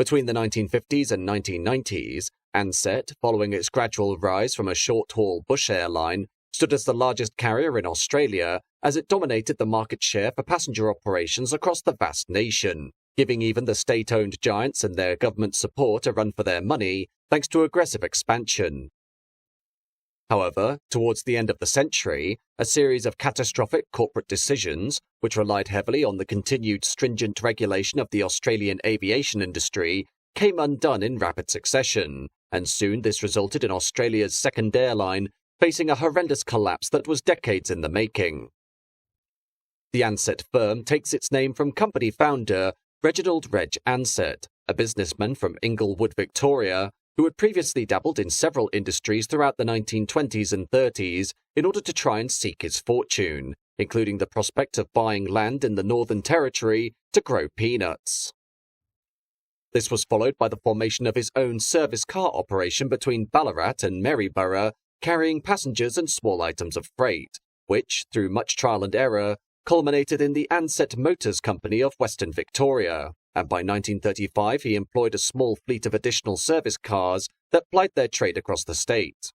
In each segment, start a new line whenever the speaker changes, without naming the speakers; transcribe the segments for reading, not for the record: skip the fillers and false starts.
Between the 1950s and 1990s, Ansett, following its gradual rise from a short-haul bush airline, stood as the largest carrier in Australia as it dominated the market share for passenger operations across the vast nation, giving even the state-owned giants and their government support a run for their money thanks to aggressive expansion. However, towards the end of the century, a series of catastrophic corporate decisions, which relied heavily on the continued stringent regulation of the Australian aviation industry, came undone in rapid succession, and soon this resulted in Australia's second airline facing a horrendous collapse that was decades in the making. The Ansett firm takes its name from company founder Reginald Reg Ansett, a businessman from Inglewood, Victoria, who had previously dabbled in several industries throughout the 1920s and 30s in order to try and seek his fortune, including the prospect of buying land in the Northern Territory to grow peanuts. This was followed by the formation of his own service car operation between Ballarat and Maryborough, carrying passengers and small items of freight, which, through much trial and error, culminated in the Ansett Motors Company of Western Victoria, and by 1935 he employed a small fleet of additional service cars that plied their trade across the state.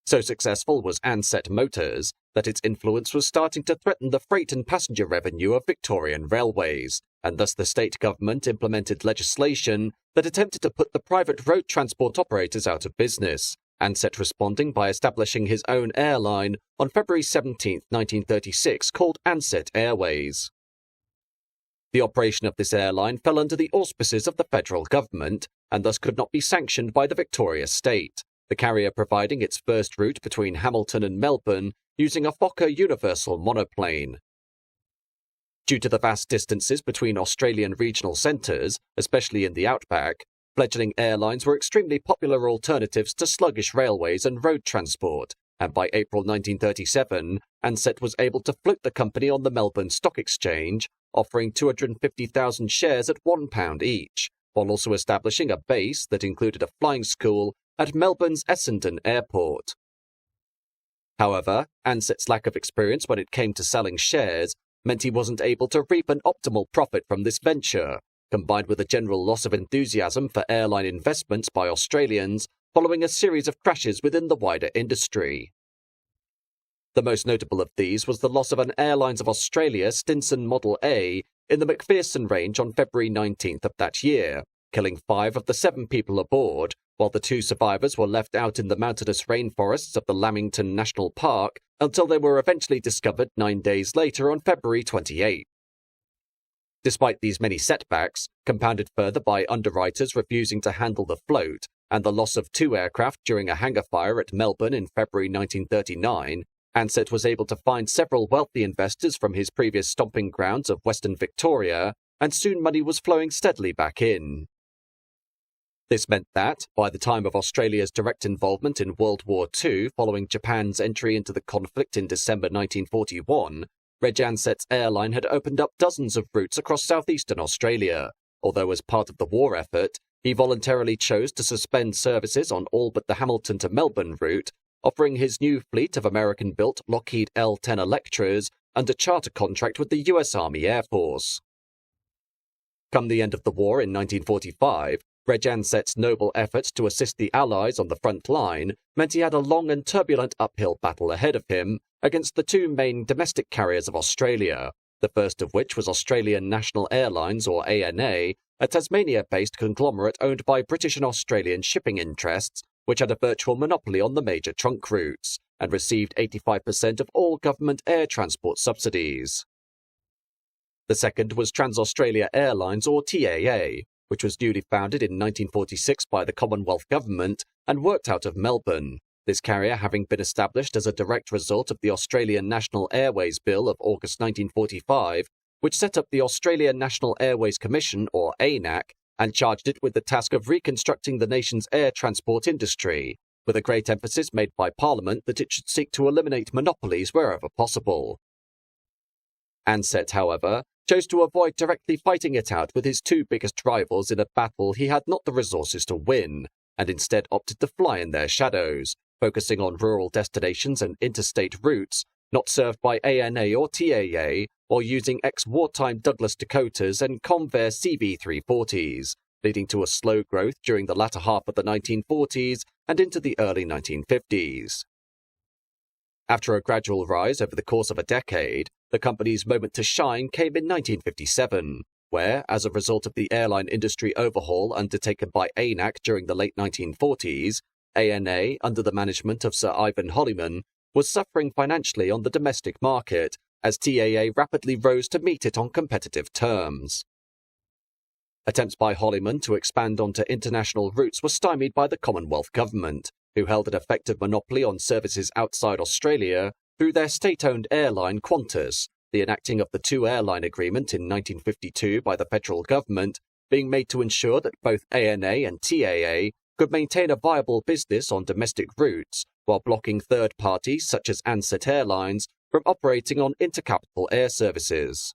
So successful was Ansett Motors that its influence was starting to threaten the freight and passenger revenue of Victorian railways, and thus the state government implemented legislation that attempted to put the private road transport operators out of business, Ansett responding by establishing his own airline on February 17, 1936, called Ansett Airways. The operation of this airline fell under the auspices of the federal government and thus could not be sanctioned by the Victoria State, the carrier providing its first route between Hamilton and Melbourne using a Fokker Universal monoplane. Due to the vast distances between Australian regional centres, especially in the outback, fledgling airlines were extremely popular alternatives to sluggish railways and road transport, and by April 1937, Ansett was able to float the company on the Melbourne Stock Exchange, offering 250,000 shares at £1 each, while also establishing a base that included a flying school at Melbourne's Essendon Airport. However, Ansett's lack of experience when it came to selling shares meant he wasn't able to reap an optimal profit from this venture, combined with a general loss of enthusiasm for airline investments by Australians following a series of crashes within the wider industry. The most notable of these was the loss of an Airlines of Australia Stinson Model A in the McPherson Range on February 19th of that year, killing 5 of the 7 people aboard, while the 2 survivors were left out in the mountainous rainforests of the Lamington National Park until they were eventually discovered 9 days later on February 28. Despite these many setbacks, compounded further by underwriters refusing to handle the float, and the loss of 2 aircraft during a hangar fire at Melbourne in February 1939, Ansett was able to find several wealthy investors from his previous stomping grounds of Western Victoria, and soon money was flowing steadily back in. This meant that, by the time of Australia's direct involvement in World War II following Japan's entry into the conflict in December 1941, Reg Ansett's airline had opened up dozens of routes across southeastern Australia, although as part of the war effort, he voluntarily chose to suspend services on all but the Hamilton to Melbourne route, offering his new fleet of American-built Lockheed L-10 Electras under charter contract with the US Army Air Force. Come the end of the war in 1945, Reg Ansett's noble efforts to assist the Allies on the front line meant he had a long and turbulent uphill battle ahead of him against the 2 main domestic carriers of Australia, the first of which was Australian National Airlines, or ANA, a Tasmania-based conglomerate owned by British and Australian shipping interests, which had a virtual monopoly on the major trunk routes, and received 85% of all government air transport subsidies. The second was Trans-Australia Airlines, or TAA, which was newly founded in 1946 by the Commonwealth Government and worked out of Melbourne, this carrier having been established as a direct result of the Australian National Airways Bill of August 1945, which set up the Australian National Airways Commission, or ANAC, and charged it with the task of reconstructing the nation's air transport industry, with a great emphasis made by Parliament that it should seek to eliminate monopolies wherever possible. Ansett, however, chose to avoid directly fighting it out with his 2 biggest rivals in a battle he had not the resources to win, and instead opted to fly in their shadows, focusing on rural destinations and interstate routes not served by ANA or TAA, or using ex-wartime Douglas Dakotas and Convair CV-340s, leading to a slow growth during the latter half of the 1940s and into the early 1950s. After a gradual rise over the course of a decade, the company's moment to shine came in 1957, where, as a result of the airline industry overhaul undertaken by ANAC during the late 1940s, ANA, under the management of Sir Ivan Holliman, was suffering financially on the domestic market as TAA rapidly rose to meet it on competitive terms. Attempts by Holliman to expand onto international routes were stymied by the Commonwealth Government, who held an effective monopoly on services outside Australia through their state-owned airline Qantas, the enacting of the two-airline agreement in 1952 by the federal government being made to ensure that both ANA and TAA could maintain a viable business on domestic routes while blocking third parties such as Ansett Airlines from operating on intercapital air services.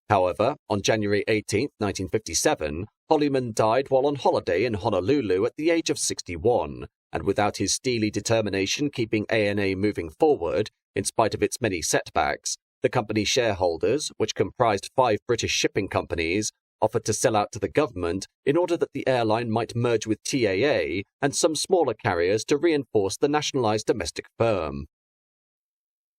However, on January 18, 1957, Holliman died while on holiday in Honolulu at the age of 61, and without his steely determination keeping ANA moving forward, in spite of its many setbacks, the company's shareholders, which comprised 5 British shipping companies, offered to sell out to the government in order that the airline might merge with TAA and some smaller carriers to reinforce the nationalised domestic firm.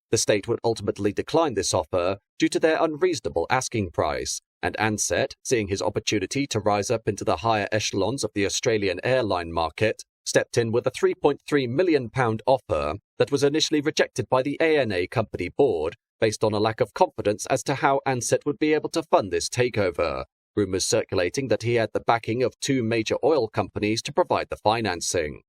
The state would ultimately decline this offer due to their unreasonable asking price, and Ansett, seeing his opportunity to rise up into the higher echelons of the Australian airline market, stepped in with a £3.3 million offer that was initially rejected by the ANA company board based on a lack of confidence as to how Ansett would be able to fund this takeover, rumours circulating that he had the backing of 2 major oil companies to provide the financing.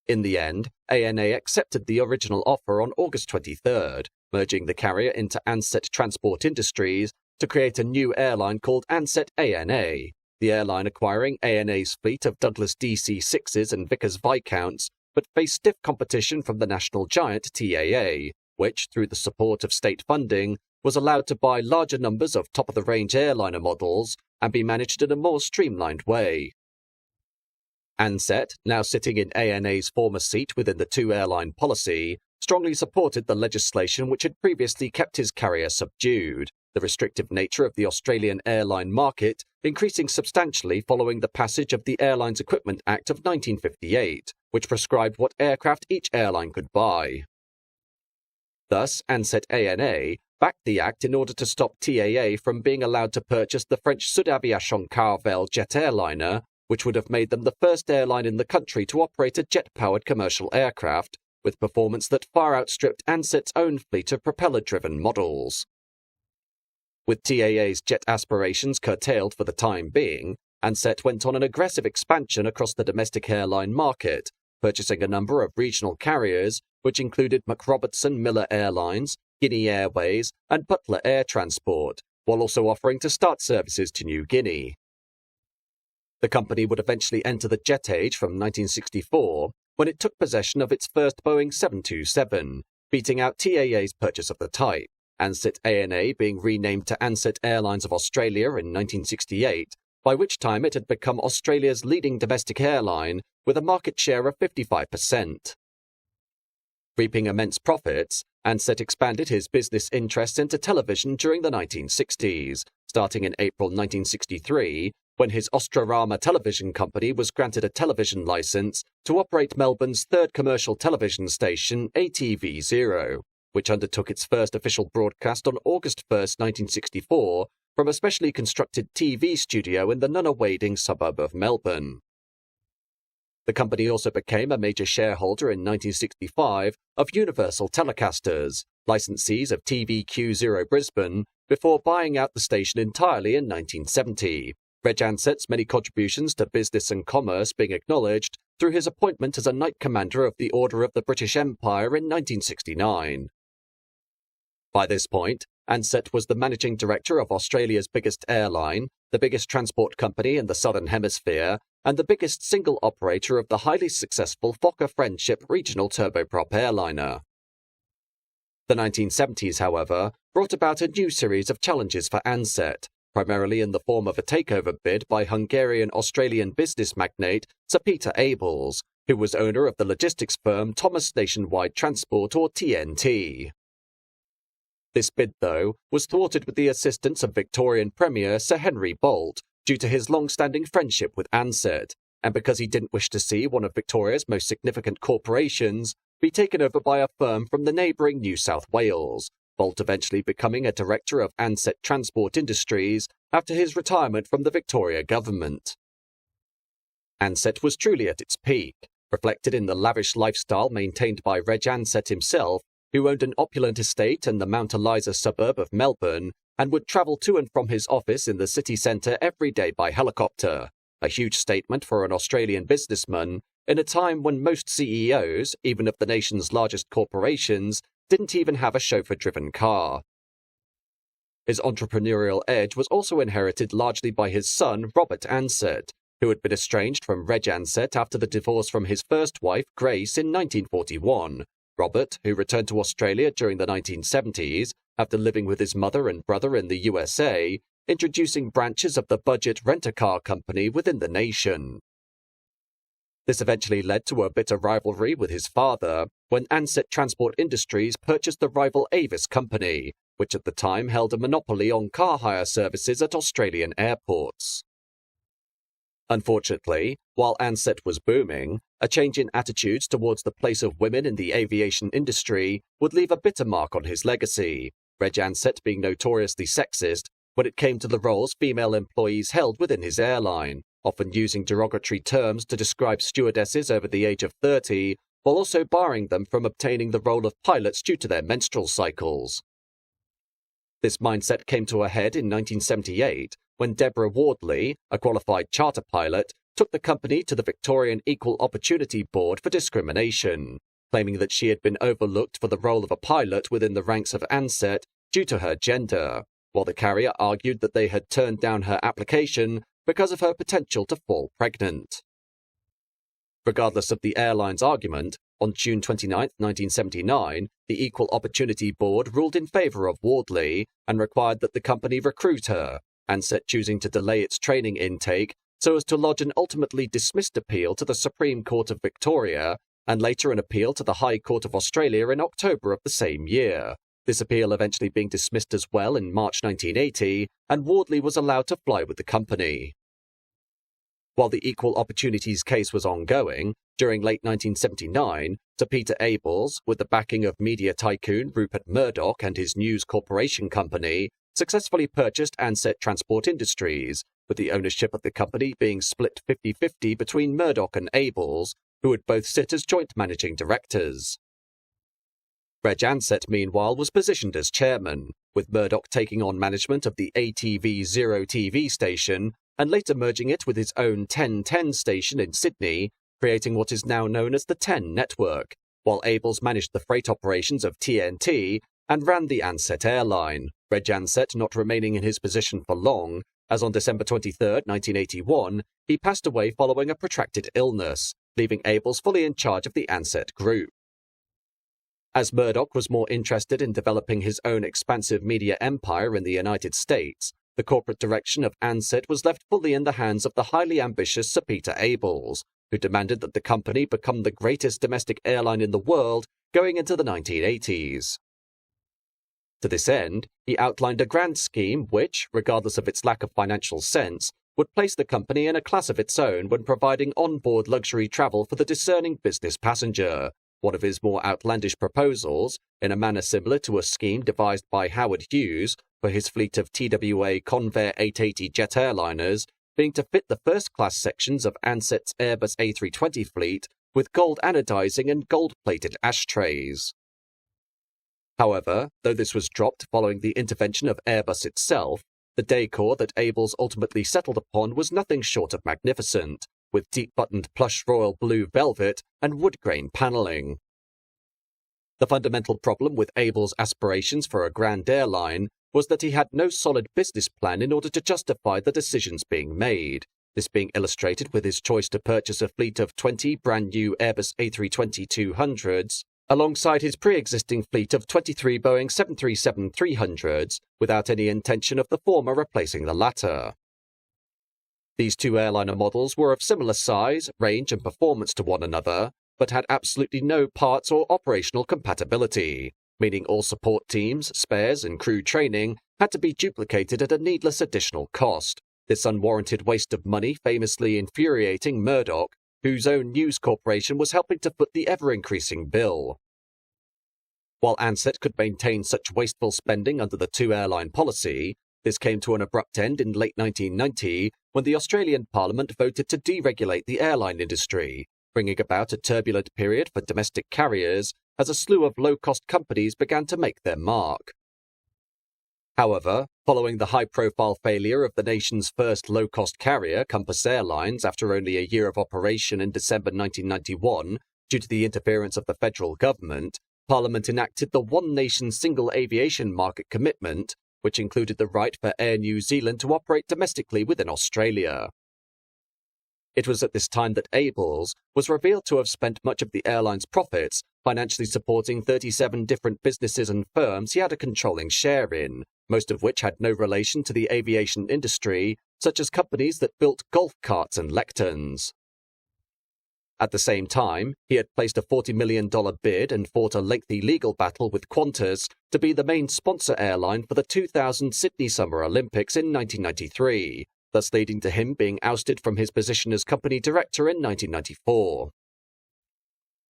In the end, ANA accepted the original offer on August 23rd, merging the carrier into Ansett Transport Industries to create a new airline called Ansett ANA, the airline acquiring ANA's fleet of Douglas DC-6s and Vickers Viscounts, but faced stiff competition from the national giant TAA, which, through the support of state funding, was allowed to buy larger numbers of top-of-the-range airliner models and be managed in a more streamlined way. Ansett, now sitting in ANA's former seat within the two-airline policy, strongly supported the legislation which had previously kept his carrier subdued, the restrictive nature of the Australian airline market increasing substantially following the passage of the Airlines Equipment Act of 1958, which prescribed what aircraft each airline could buy. Thus, Ansett ANA backed the act in order to stop TAA from being allowed to purchase the French Sud Aviation Caravelle jet airliner, which would have made them the first airline in the country to operate a jet-powered commercial aircraft, with performance that far outstripped Ansett's own fleet of propeller-driven models. With TAA's jet aspirations curtailed for the time being, Ansett went on an aggressive expansion across the domestic airline market, purchasing a number of regional carriers, which included McRobertson Miller Airlines, Guinea Airways, and Butler Air Transport, while also offering to start services to New Guinea. The company would eventually enter the jet age from 1964, when it took possession of its first Boeing 727, beating out TAA's purchase of the type, Ansett ANA being renamed to Ansett Airlines of Australia in 1968, by which time it had become Australia's leading domestic airline with a market share of 55%. Reaping immense profits, Ansett expanded his business interests into television during the 1960s, starting in April 1963, when his Austrorama television company was granted a television licence to operate Melbourne's third commercial television station, ATV0, which undertook its first official broadcast on August 1, 1964, from a specially constructed TV studio in the Nunawading suburb of Melbourne. The company also became a major shareholder in 1965 of Universal Telecasters, licensees of TVQ0 Brisbane, before buying out the station entirely in 1970. Reg Ansett's many contributions to business and commerce being acknowledged through his appointment as a Knight Commander of the Order of the British Empire in 1969. By this point, Ansett was the managing director of Australia's biggest airline, the biggest transport company in the Southern Hemisphere, and the biggest single operator of the highly successful Fokker Friendship regional turboprop airliner. The 1970s, however, brought about a new series of challenges for Ansett, primarily in the form of a takeover bid by Hungarian-Australian business magnate Sir Peter Abels, who was owner of the logistics firm Thomas Nationwide Transport, or TNT. This bid, though, was thwarted with the assistance of Victorian Premier Sir Henry Bolt, due to his long-standing friendship with Ansett, and because he didn't wish to see one of Victoria's most significant corporations be taken over by a firm from the neighbouring New South Wales, Bolt eventually becoming a director of Ansett Transport Industries after his retirement from the Victoria government. Ansett was truly at its peak, reflected in the lavish lifestyle maintained by Reg Ansett himself, who owned an opulent estate in the Mount Eliza suburb of Melbourne and would travel to and from his office in the city centre every day by helicopter, a huge statement for an Australian businessman in a time when most CEOs, even of the nation's largest corporations, didn't even have a chauffeur-driven car. His entrepreneurial edge was also inherited largely by his son, Robert Ansett, who had been estranged from Reg Ansett after the divorce from his first wife, Grace, in 1941. Robert, who returned to Australia during the 1970s after living with his mother and brother in the USA, introducing branches of the budget rent-a-car company within the nation. This eventually led to a bitter rivalry with his father when Ansett Transport Industries purchased the rival Avis company, which at the time held a monopoly on car hire services at Australian airports. Unfortunately, while Ansett was booming, a change in attitudes towards the place of women in the aviation industry would leave a bitter mark on his legacy, Reg Ansett being notoriously sexist when it came to the roles female employees held within his airline, often using derogatory terms to describe stewardesses over the age of 30, while also barring them from obtaining the role of pilots due to their menstrual cycles. This mindset came to a head in 1978 when Deborah Wardley, a qualified charter pilot, took the company to the Victorian Equal Opportunity Board for discrimination, claiming that she had been overlooked for the role of a pilot within the ranks of Ansett due to her gender, while the carrier argued that they had turned down her application because of her potential to fall pregnant. Regardless of the airline's argument, on June 29, 1979, the Equal Opportunity Board ruled in favour of Wardley and required that the company recruit her, Ansett choosing to delay its training intake so as to lodge an ultimately dismissed appeal to the Supreme Court of Victoria and later an appeal to the High Court of Australia in October of the same year, this appeal eventually being dismissed as well in March 1980, and Wardley was allowed to fly with the company. While the Equal Opportunities case was ongoing, during late 1979, Sir Peter Abels, with the backing of media tycoon Rupert Murdoch and his News Corporation company, successfully purchased Ansett Transport Industries, with the ownership of the company being split 50-50 between Murdoch and Abels, who would both sit as joint managing directors. Reg Ansett, meanwhile, was positioned as chairman, with Murdoch taking on management of the ATV Zero TV station and later merging it with his own 1010 station in Sydney, creating what is now known as the 10 network, while Abels managed the freight operations of TNT and ran the Ansett Airline, Reg Ansett not remaining in his position for long, as on December 23, 1981, he passed away following a protracted illness, leaving Abels fully in charge of the Ansett Group. As Murdoch was more interested in developing his own expansive media empire in the United States, the corporate direction of Ansett was left fully in the hands of the highly ambitious Sir Peter Abels, who demanded that the company become the greatest domestic airline in the world going into the 1980s. To this end, he outlined a grand scheme which, regardless of its lack of financial sense, would place the company in a class of its own when providing on-board luxury travel for the discerning business passenger, one of his more outlandish proposals, in a manner similar to a scheme devised by Howard Hughes for his fleet of TWA Convair 880 jet airliners, being to fit the first-class sections of Ansett's Airbus A320 fleet with gold anodizing and gold-plated ashtrays. However, though this was dropped following the intervention of Airbus itself, the decor that Abels ultimately settled upon was nothing short of magnificent, with deep-buttoned plush royal blue velvet and wood-grain panelling. The fundamental problem with Abels' aspirations for a grand airline was that he had no solid business plan in order to justify the decisions being made, this being illustrated with his choice to purchase a fleet of 20 brand-new Airbus A320-200s, alongside his pre-existing fleet of 23 Boeing 737-300s, without any intention of the former replacing the latter. These two airliner models were of similar size, range and performance to one another, but had absolutely no parts or operational compatibility, meaning all support teams, spares and crew training had to be duplicated at a needless additional cost, this unwarranted waste of money famously infuriating Murdoch, whose own news corporation was helping to foot the ever-increasing bill. While Ansett could maintain such wasteful spending under the two-airline policy, this came to an abrupt end in late 1990 when the Australian Parliament voted to deregulate the airline industry, bringing about a turbulent period for domestic carriers as a slew of low-cost companies began to make their mark. However, following the high-profile failure of the nation's first low-cost carrier, Compass Airlines, after only a year of operation in December 1991, due to the interference of the federal government, Parliament enacted the One Nation Single Aviation Market Commitment, which included the right for Air New Zealand to operate domestically within Australia. It was at this time that Abels was revealed to have spent much of the airline's profits financially supporting 37 different businesses and firms he had a controlling share in, most of which had no relation to the aviation industry, such as companies that built golf carts and lecterns. At the same time, he had placed a $40 million bid and fought a lengthy legal battle with Qantas to be the main sponsor airline for the 2000 Sydney Summer Olympics in 1993, thus leading to him being ousted from his position as company director in 1994.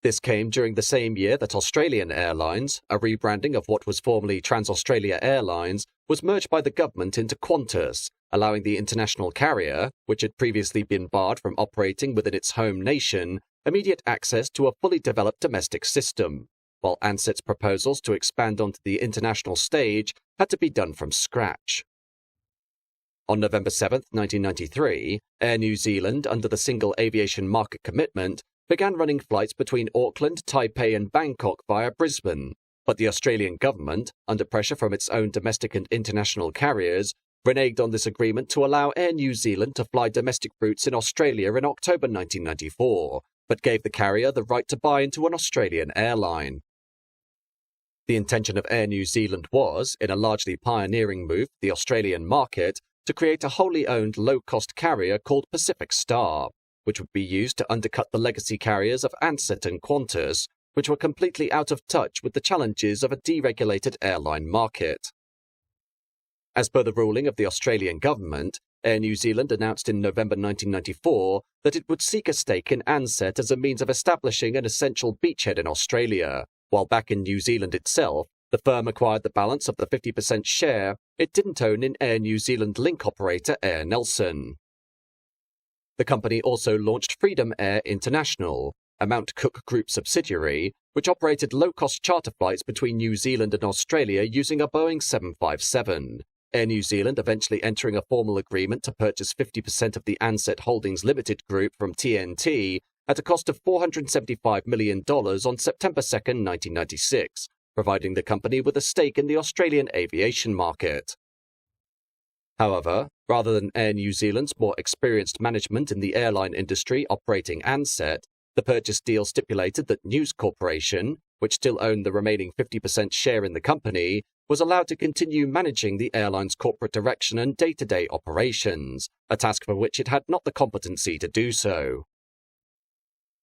This came during the same year that Australian Airlines, a rebranding of what was formerly Trans-Australia Airlines, was merged by the government into Qantas, allowing the international carrier, which had previously been barred from operating within its home nation, immediate access to a fully developed domestic system, while Ansett's proposals to expand onto the international stage had to be done from scratch. On November 7, 1993, Air New Zealand, under the Single Aviation Market Commitment, began running flights between Auckland, Taipei and Bangkok via Brisbane, but the Australian government, under pressure from its own domestic and international carriers, reneged on this agreement to allow Air New Zealand to fly domestic routes in Australia in October 1994, but gave the carrier the right to buy into an Australian airline. The intention of Air New Zealand was, in a largely pioneering move for the Australian market, to create a wholly owned low-cost carrier called Pacific Star, which would be used to undercut the legacy carriers of Ansett and Qantas, which were completely out of touch with the challenges of a deregulated airline market. As per the ruling of the Australian government, Air New Zealand announced in November 1994 that it would seek a stake in Ansett as a means of establishing an essential beachhead in Australia, while back in New Zealand itself, the firm acquired the balance of the 50% share it didn't own in Air New Zealand link operator Air Nelson. The company also launched Freedom Air International, a Mount Cook Group subsidiary, which operated low-cost charter flights between New Zealand and Australia using a Boeing 757. Air New Zealand eventually entering a formal agreement to purchase 50% of the Ansett Holdings Limited Group from TNT at a cost of $475 million on September 2, 1996, providing the company with a stake in the Australian aviation market. However, rather than Air New Zealand's more experienced management in the airline industry operating Ansett, the purchase deal stipulated that News Corporation, which still owned the remaining 50% share in the company, was allowed to continue managing the airline's corporate direction and day-to-day operations, a task for which it had not the competency to do so.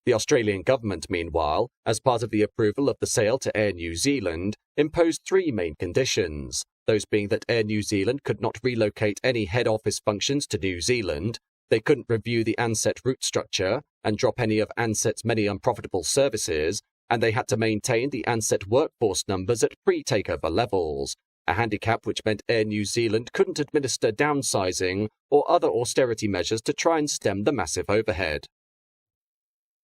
The Australian government, meanwhile, as part of the approval of the sale to Air New Zealand, imposed three main conditions, those being that Air New Zealand could not relocate any head office functions to New Zealand, they couldn't review the Ansett route structure and drop any of Ansett's many unprofitable services, and they had to maintain the Ansett workforce numbers at pre-takeover levels, a handicap which meant Air New Zealand couldn't administer downsizing or other austerity measures to try and stem the massive overhead.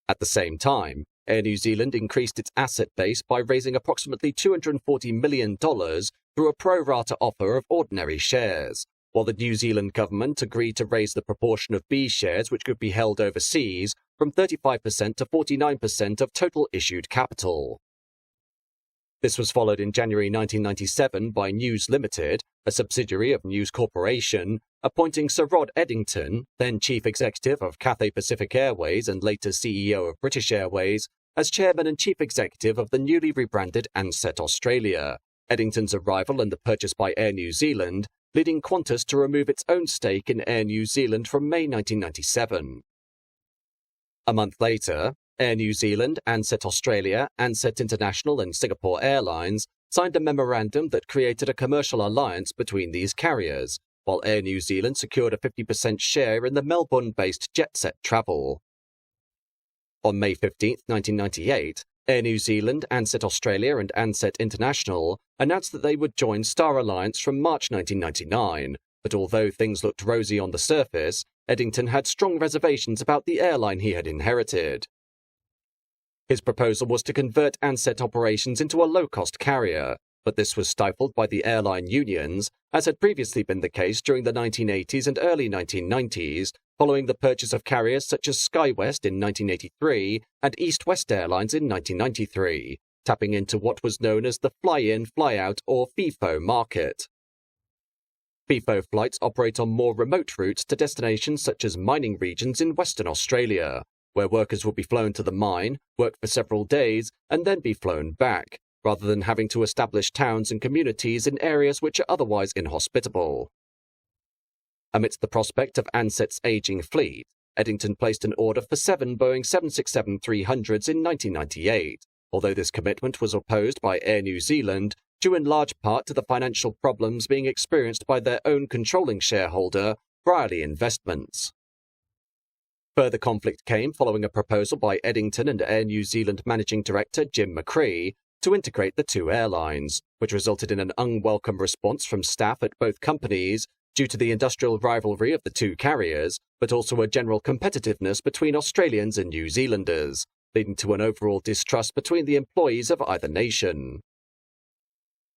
At the same time, Air New Zealand increased its asset base by raising approximately $240 million through a pro-rata offer of ordinary shares, while the New Zealand government agreed to raise the proportion of B shares which could be held overseas from 35% to 49% of total issued capital. This was followed in January 1997 by News Limited, a subsidiary of News Corporation, appointing Sir Rod Eddington, then Chief Executive of Cathay Pacific Airways and later CEO of British Airways, as Chairman and Chief Executive of the newly rebranded Ansett Australia. Eddington's arrival and the purchase by Air New Zealand, leading Qantas to remove its own stake in Air New Zealand from May 1997. A month later, Air New Zealand, Ansett Australia, Ansett International and Singapore Airlines signed a memorandum that created a commercial alliance between these carriers, while Air New Zealand secured a 50% share in the Melbourne-based Jetset Travel. On May 15, 1998, Air New Zealand, Ansett Australia and Ansett International announced that they would join Star Alliance from March 1999, but although things looked rosy on the surface, Eddington had strong reservations about the airline he had inherited. His proposal was to convert Ansett operations into a low-cost carrier, but this was stifled by the airline unions, as had previously been the case during the 1980s and early 1990s, following the purchase of carriers such as SkyWest in 1983 and East West Airlines in 1993, tapping into what was known as the fly-in, fly-out or FIFO market. FIFO flights operate on more remote routes to destinations such as mining regions in Western Australia, where workers will be flown to the mine, work for several days, and then be flown back, rather than having to establish towns and communities in areas which are otherwise inhospitable. Amidst the prospect of Ansett's aging fleet, Eddington placed an order for 7 Boeing 767-300s in 1998, although this commitment was opposed by Air New Zealand, due in large part to the financial problems being experienced by their own controlling shareholder, Brierley Investments. Further conflict came following a proposal by Eddington and Air New Zealand Managing Director Jim McCree to integrate the two airlines, which resulted in an unwelcome response from staff at both companies due to the industrial rivalry of the two carriers, but also a general competitiveness between Australians and New Zealanders, leading to an overall distrust between the employees of either nation.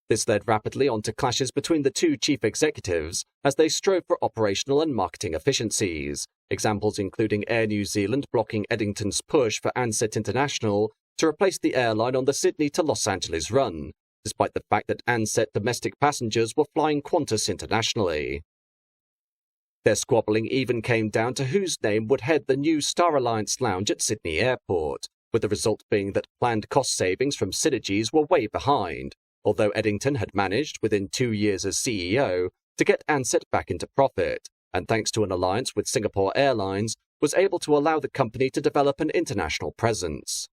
This led rapidly on to clashes between the two chief executives as they strove for operational and marketing efficiencies, examples including Air New Zealand blocking Eddington's push for Ansett International to replace the airline on the Sydney to Los Angeles run, despite the fact that Ansett domestic passengers were flying Qantas internationally. Their squabbling even came down to whose name would head the new Star Alliance lounge at Sydney Airport, with the result being that planned cost savings from synergies were way behind, although Eddington had managed, within 2 years as CEO, to get Ansett back into profit, and thanks to an alliance with Singapore Airlines, was able to allow the company to develop an international presence.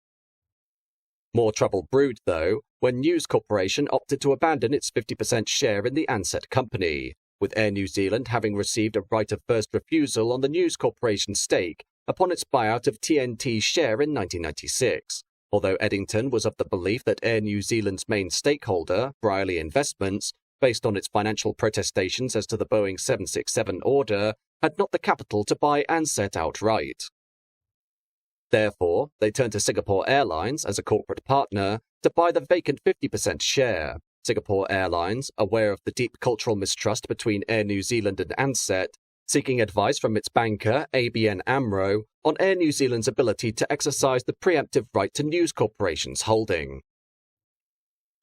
More trouble brewed, though, when News Corporation opted to abandon its 50% share in the Ansett company, with Air New Zealand having received a right of first refusal on the News Corporation stake upon its buyout of TNT's share in 1996, although Eddington was of the belief that Air New Zealand's main stakeholder, Brierley Investments, based on its financial protestations as to the Boeing 767 order, had not the capital to buy Ansett outright. Therefore, they turned to Singapore Airlines as a corporate partner to buy the vacant 50% share. Singapore Airlines, aware of the deep cultural mistrust between Air New Zealand and Ansett, seeking advice from its banker, ABN AMRO, on Air New Zealand's ability to exercise the preemptive right to News Corporation's holding.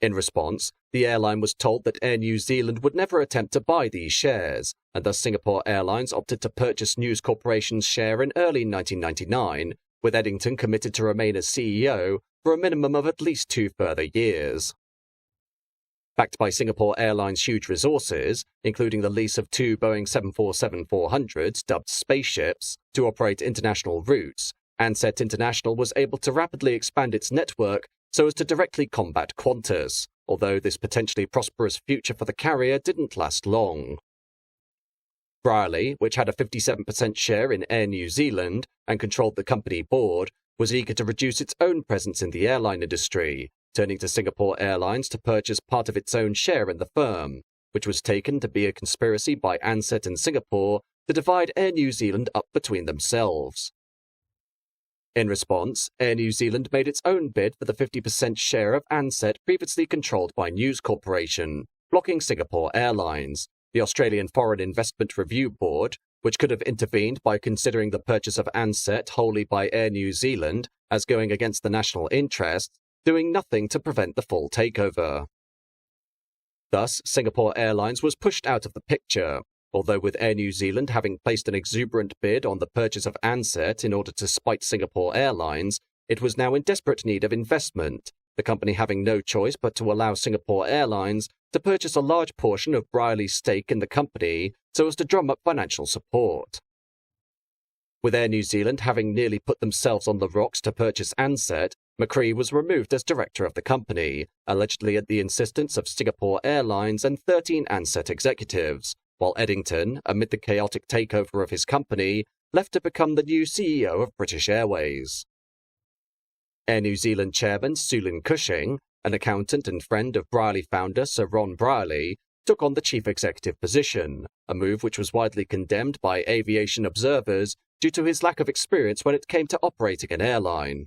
In response, the airline was told that Air New Zealand would never attempt to buy these shares, and thus Singapore Airlines opted to purchase News Corporation's share in early 1999, with Eddington committed to remain as CEO for a minimum of at least 2 further years. Backed by Singapore Airlines' huge resources, including the lease of 2 Boeing 747-400s dubbed spaceships to operate international routes, Ansett International was able to rapidly expand its network so as to directly combat Qantas, although this potentially prosperous future for the carrier didn't last long. Brierley, which had a 57% share in Air New Zealand and controlled the company board, was eager to reduce its own presence in the airline industry, turning to Singapore Airlines to purchase part of its own share in the firm, which was taken to be a conspiracy by Ansett and Singapore to divide Air New Zealand up between themselves. In response, Air New Zealand made its own bid for the 50% share of Ansett previously controlled by News Corporation, blocking Singapore Airlines. The Australian Foreign Investment Review Board, which could have intervened by considering the purchase of Ansett wholly by Air New Zealand as going against the national interest, doing nothing to prevent the full takeover. Thus, Singapore Airlines was pushed out of the picture, although with Air New Zealand having placed an exuberant bid on the purchase of Ansett in order to spite Singapore Airlines, it was now in desperate need of investment, the company having no choice but to allow Singapore Airlines to purchase a large portion of Brierley's stake in the company so as to drum up financial support. With Air New Zealand having nearly put themselves on the rocks to purchase Ansett, McCree was removed as director of the company, allegedly at the insistence of Singapore Airlines and 13 Ansett executives, while Eddington, amid the chaotic takeover of his company, left to become the new CEO of British Airways. Air New Zealand chairman Sulan Cushing, an accountant and friend of Brierley founder Sir Ron Brierley, took on the chief executive position, a move which was widely condemned by aviation observers due to his lack of experience when it came to operating an airline.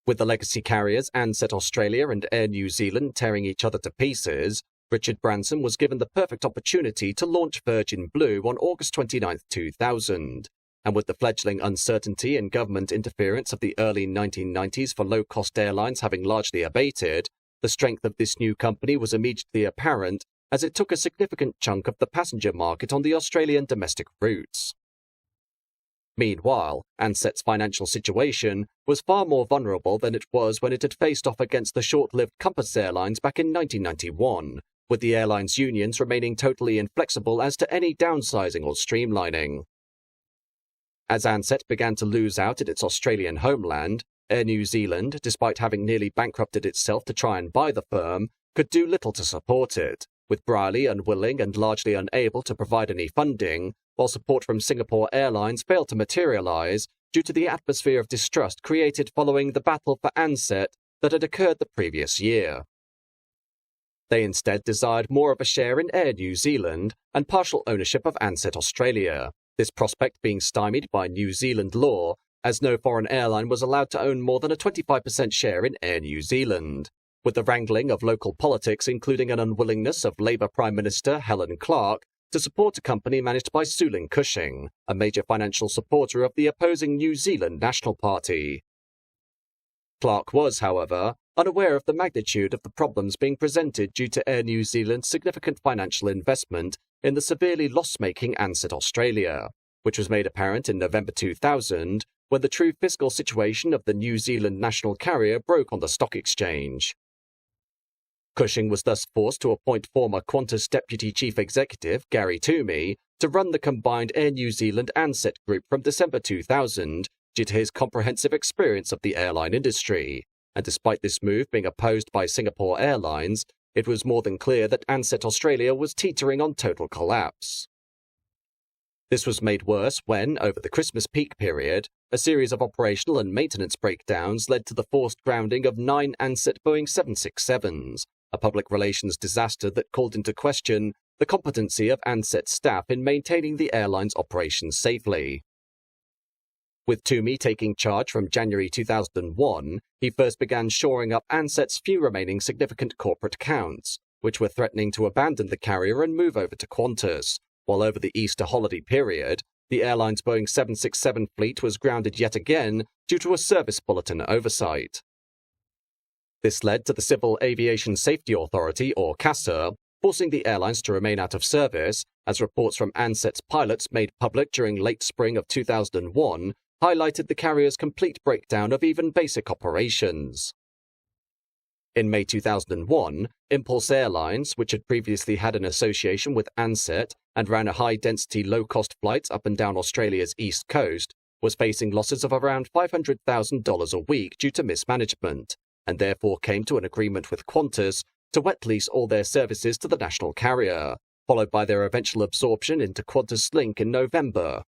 With the legacy carriers Ansett Australia and Air New Zealand tearing each other to pieces, Richard Branson was given the perfect opportunity to launch Virgin Blue on August 29, 2000. And with the fledgling uncertainty and government interference of the early 1990s for low-cost airlines having largely abated, the strength of this new company was immediately apparent as it took a significant chunk of the passenger market on the Australian domestic routes. Meanwhile, Ansett's financial situation was far more vulnerable than it was when it had faced off against the short-lived Compass Airlines back in 1991, with the airline's unions remaining totally inflexible as to any downsizing or streamlining. As Ansett began to lose out at its Australian homeland, Air New Zealand, despite having nearly bankrupted itself to try and buy the firm, could do little to support it, with Brierley unwilling and largely unable to provide any funding, while support from Singapore Airlines failed to materialise due to the atmosphere of distrust created following the battle for Ansett that had occurred the previous year. They instead desired more of a share in Air New Zealand and partial ownership of Ansett Australia, this prospect being stymied by New Zealand law, as no foreign airline was allowed to own more than a 25% share in Air New Zealand, with the wrangling of local politics including an unwillingness of Labour Prime Minister Helen Clark to support a company managed by Sulan Cushing, a major financial supporter of the opposing New Zealand National Party. Clark was, however, unaware of the magnitude of the problems being presented due to Air New Zealand's significant financial investment in the severely loss-making Ansett Australia, which was made apparent in November 2000 when the true fiscal situation of the New Zealand national carrier broke on the stock exchange. Cushing was thus forced to appoint former Qantas Deputy Chief Executive Gary Toomey to run the combined Air New Zealand Ansett Group from December 2000 due to his comprehensive experience of the airline industry, and despite this move being opposed by Singapore Airlines, it was more than clear that Ansett Australia was teetering on total collapse. This was made worse when, over the Christmas peak period, a series of operational and maintenance breakdowns led to the forced grounding of 9 Ansett Boeing 767s, a public relations disaster that called into question the competency of Ansett's staff in maintaining the airline's operations safely. With Toomey taking charge from January 2001, he first began shoring up Ansett's few remaining significant corporate accounts, which were threatening to abandon the carrier and move over to Qantas, while over the Easter holiday period, the airline's Boeing 767 fleet was grounded yet again due to a service bulletin oversight. This led to the Civil Aviation Safety Authority, or CASA, forcing the airlines to remain out of service, as reports from Ansett's pilots made public during late spring of 2001 highlighted the carrier's complete breakdown of even basic operations. In May 2001, Impulse Airlines, which had previously had an association with Ansett and ran a high-density, low-cost flights up and down Australia's east coast, was facing losses of around $500,000 a week due to mismanagement, and therefore came to an agreement with Qantas to wet lease all their services to the national carrier, followed by their eventual absorption into Qantas Link in November.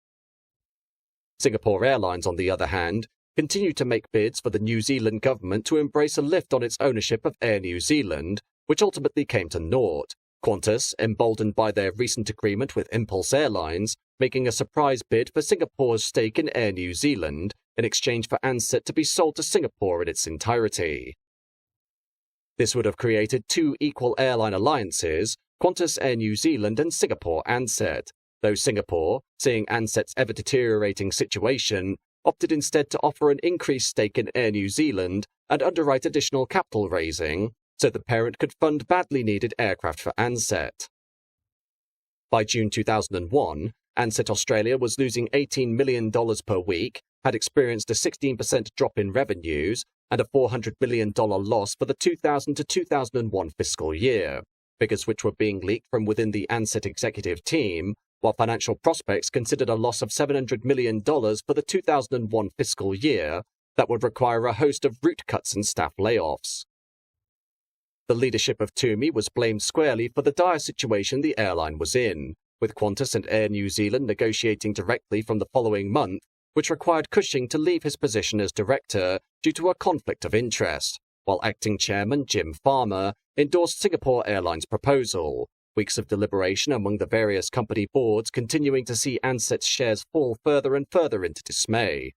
Singapore Airlines, on the other hand, continued to make bids for the New Zealand government to embrace a lift on its ownership of Air New Zealand, which ultimately came to naught, Qantas, emboldened by their recent agreement with Impulse Airlines, making a surprise bid for Singapore's stake in Air New Zealand in exchange for Ansett to be sold to Singapore in its entirety. This would have created 2 equal airline alliances, Qantas Air New Zealand and Singapore Ansett, though Singapore, seeing Ansett's ever-deteriorating situation, opted instead to offer an increased stake in Air New Zealand and underwrite additional capital raising, so the parent could fund badly needed aircraft for Ansett. By June 2001, Ansett Australia was losing $18 million per week, had experienced a 16% drop in revenues, and a $400 million loss for the 2000 to 2001 fiscal year, figures which were being leaked from within the Ansett executive team, while financial prospects considered a loss of $700 million for the 2001 fiscal year that would require a host of route cuts and staff layoffs. The leadership of Toomey was blamed squarely for the dire situation the airline was in, with Qantas and Air New Zealand negotiating directly from the following month, which required Cushing to leave his position as director due to a conflict of interest, while acting chairman Jim Farmer endorsed Singapore Airlines' proposal, weeks of deliberation among the various company boards continuing to see Ansett's shares fall further and further into dismay.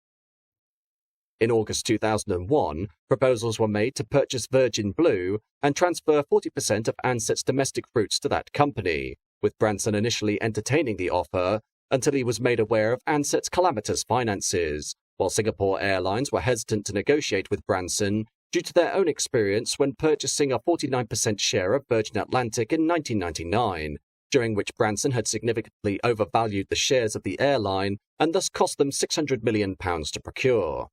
In August 2001, proposals were made to purchase Virgin Blue and transfer 40% of Ansett's domestic routes to that company, with Branson initially entertaining the offer until he was made aware of Ansett's calamitous finances, while Singapore Airlines were hesitant to negotiate with Branson due to their own experience when purchasing a 49% share of Virgin Atlantic in 1999, during which Branson had significantly overvalued the shares of the airline and thus cost them £600 million to procure.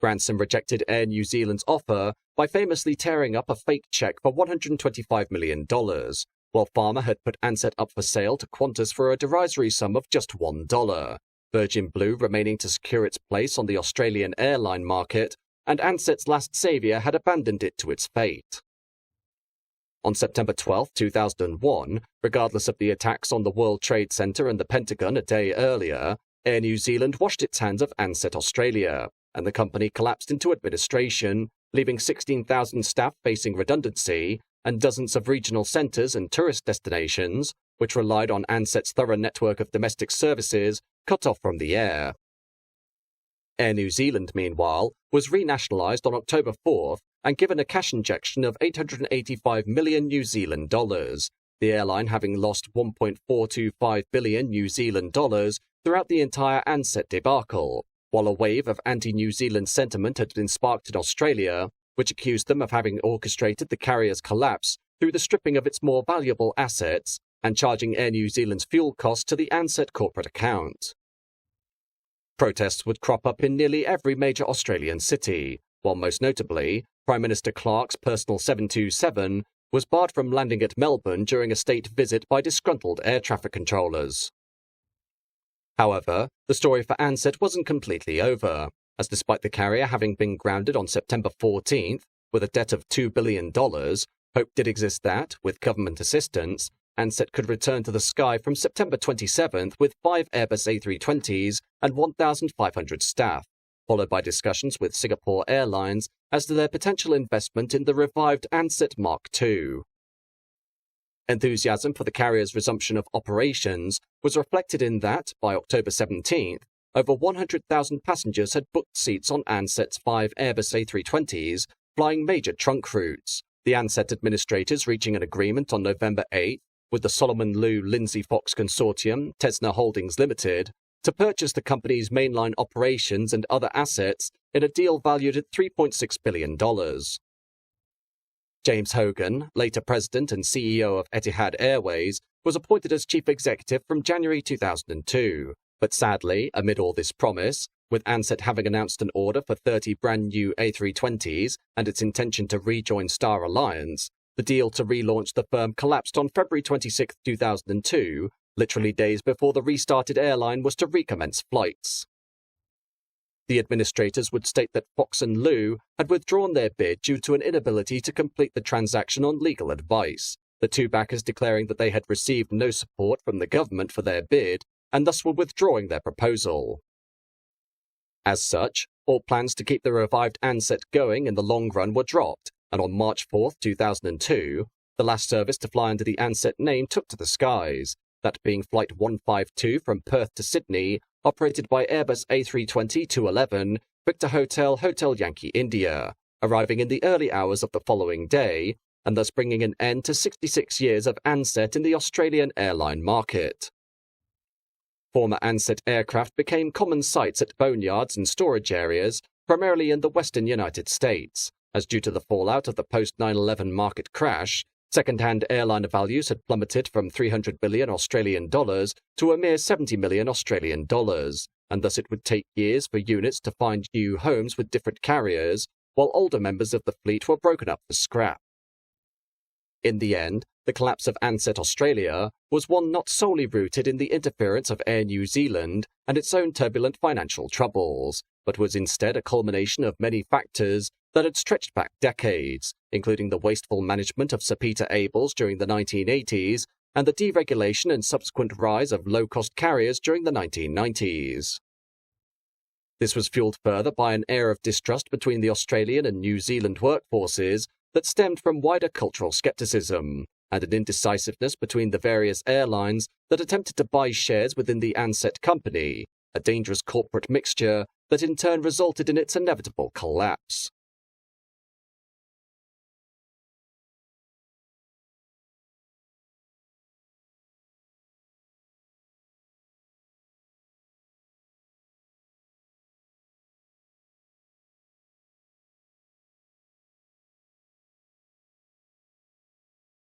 Branson rejected Air New Zealand's offer by famously tearing up a fake cheque for $125 million, while Farmer had put Ansett up for sale to Qantas for a derisory sum of just $1, Virgin Blue remaining to secure its place on the Australian airline market, and Ansett's last saviour had abandoned it to its fate. On September 12, 2001, regardless of the attacks on the World Trade Center and the Pentagon a day earlier, Air New Zealand washed its hands of Ansett Australia, and the company collapsed into administration, leaving 16,000 staff facing redundancy and dozens of regional centres and tourist destinations, which relied on Ansett's thorough network of domestic services, cut off from the air. Air New Zealand, meanwhile, was renationalised on October 4th and given a cash injection of $885 million New Zealand dollars, the airline having lost $1.425 billion New Zealand dollars throughout the entire Ansett debacle, while a wave of anti-New Zealand sentiment had been sparked in Australia, which accused them of having orchestrated the carrier's collapse through the stripping of its more valuable assets and charging Air New Zealand's fuel costs to the Ansett corporate account. Protests would crop up in nearly every major Australian city, while most notably, Prime Minister Clark's personal 727 was barred from landing at Melbourne during a state visit by disgruntled air traffic controllers. However, the story for Ansett wasn't completely over, as despite the carrier having been grounded on September 14th with a debt of $2 billion, hope did exist that, with government assistance, Ansett could return to the sky from September 27th with 5 Airbus A320s and 1,500 staff, followed by discussions with Singapore Airlines as to their potential investment in the revived Ansett Mark II. Enthusiasm for the carrier's resumption of operations was reflected in that, by October 17th, over 100,000 passengers had booked seats on Ansett's 5 Airbus A320s, flying major trunk routes, the Ansett administrators reaching an agreement on November 8th with the Solomon Lew Lindsay Fox Consortium, Tesna Holdings Limited, to purchase the company's mainline operations and other assets in a deal valued at $3.6 billion. James Hogan, later president and CEO of Etihad Airways, was appointed as chief executive from January 2002, but sadly, amid all this promise, with Ansett having announced an order for 30 brand new A320s and its intention to rejoin Star Alliance, the deal to relaunch the firm collapsed on February 26, 2002, literally days before the restarted airline was to recommence flights. The administrators would state that Fox and Lew had withdrawn their bid due to an inability to complete the transaction on legal advice, the two backers declaring that they had received no support from the government for their bid and thus were withdrawing their proposal. As such, all plans to keep the revived Ansett going in the long run were dropped, and on March 4, 2002, the last service to fly under the Ansett name took to the skies, that being Flight 152 from Perth to Sydney, operated by Airbus A320-211, Victor Hotel Hotel Yankee India, arriving in the early hours of the following day, and thus bringing an end to 66 years of Ansett in the Australian airline market. Former Ansett aircraft became common sights at boneyards and storage areas, primarily in the western United States, as due to the fallout of the post-9/11 market crash, second-hand airliner values had plummeted from $300 billion Australian dollars to a mere $70 million Australian dollars, and thus it would take years for units to find new homes with different carriers, while older members of the fleet were broken up for scrap. In the end, the collapse of Ansett Australia was one not solely rooted in the interference of Air New Zealand and its own turbulent financial troubles, but was instead a culmination of many factors, that had stretched back decades, including the wasteful management of Sir Peter Abels during the 1980s and the deregulation and subsequent rise of low-cost carriers during the 1990s. This was fueled further by an air of distrust between the Australian and New Zealand workforces that stemmed from wider cultural scepticism, and an indecisiveness between the various airlines that attempted to buy shares within the Ansett company, a dangerous corporate mixture that in turn resulted in its inevitable collapse.